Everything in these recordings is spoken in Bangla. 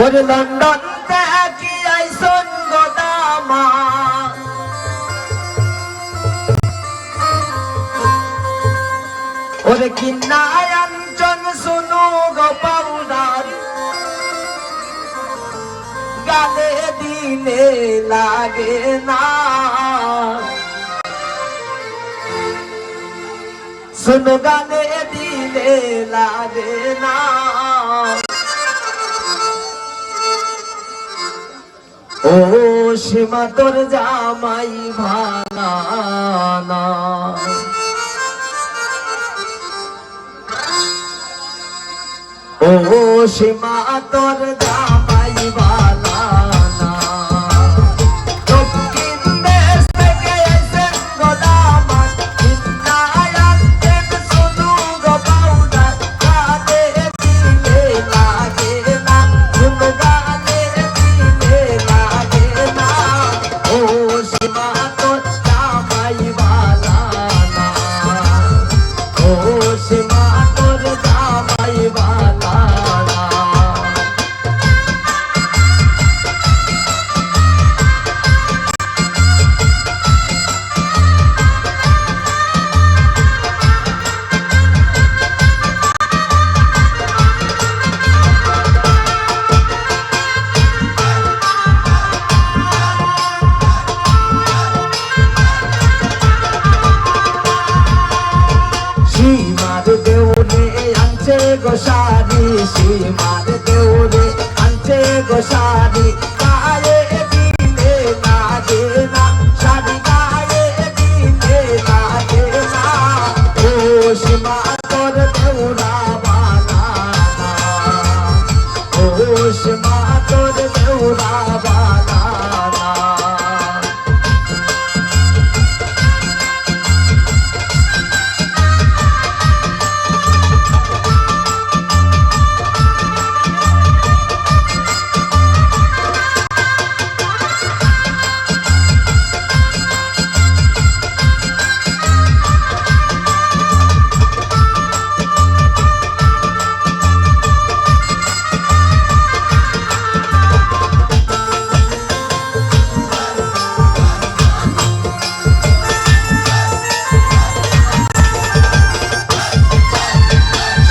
ওরে লন্ডন দেখি আইসন গোদামা ওরে কিন্নায় আঞ্চন শুনু গো পাউডার গালে দিলে লাগে না শুনু গালে দিলে লাগে না ও সীমা তোর জামাই ভালা না ও সীমা তোর জামাই ভালা না দক্ষিণ দেশ থেকে এসেন গোদামান কিন্নায় আনতেন শুনু গো পাউডার গালে দিলে লাগে না শুনু গালে দিলে লাগে না ও সীমা তোর জামাই ভালা না ও সীমা তোর জামাই ভালা সীমার দেউরে আনছে গোসারি সীমার দেউরে আনছে গোসারি গায়ে দিলে লাগে না শাড়ি গায়ে দিলে লাগে না ও সীমা তোর দেউরা বানা না ও সীমা তোর দেউরা বানা না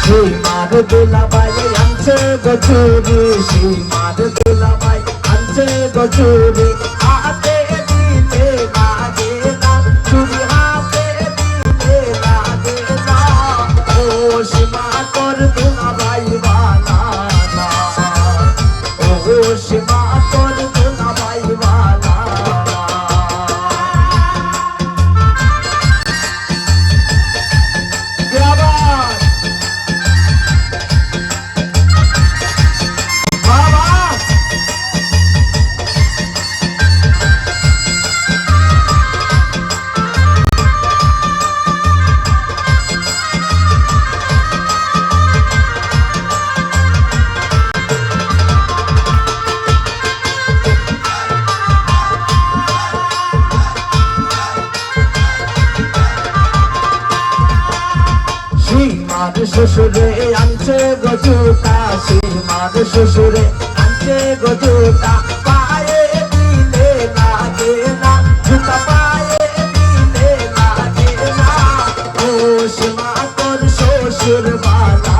সীমার দুলাভাই আনছে গজুরি সীমার দুলাভাই আনছে গজুরি হাতে দিলে লাগে না চুরি হাতে দিলে লাগে না ও সীমা তোর দুলাভাই ভালা না ও সীমা তোর দুলাভাই ভালা সীমার শ্বশুরে আনছে গজুটা সীমার শ্বশুরে আনছে গজুটা পায়ে দিলে লাগে না জুতা পায়ে দিলে লাগে না ও সীমা তোর শ্বশুর ভালা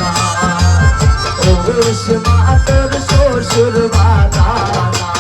না ও সীমা তোর শ্বশুর ভালা না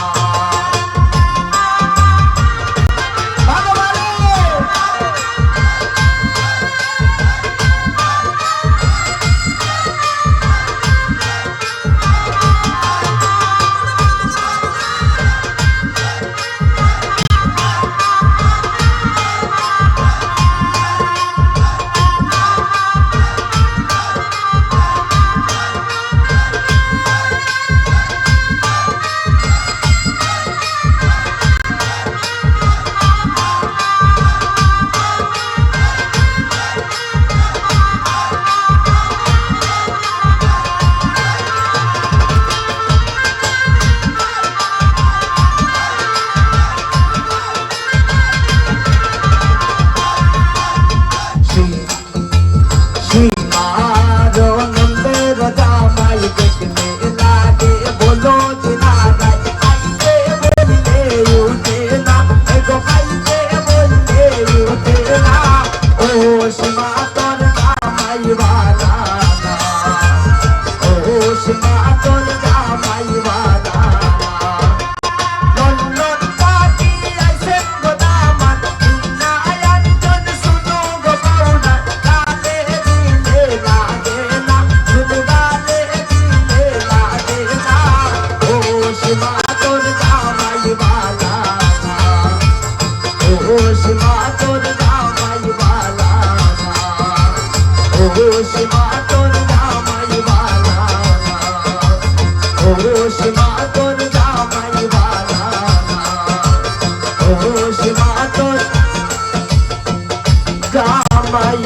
সীমা তোর জামাই বালা ও সীমা তোর জামাই বালা ও সীমা তোর জামাই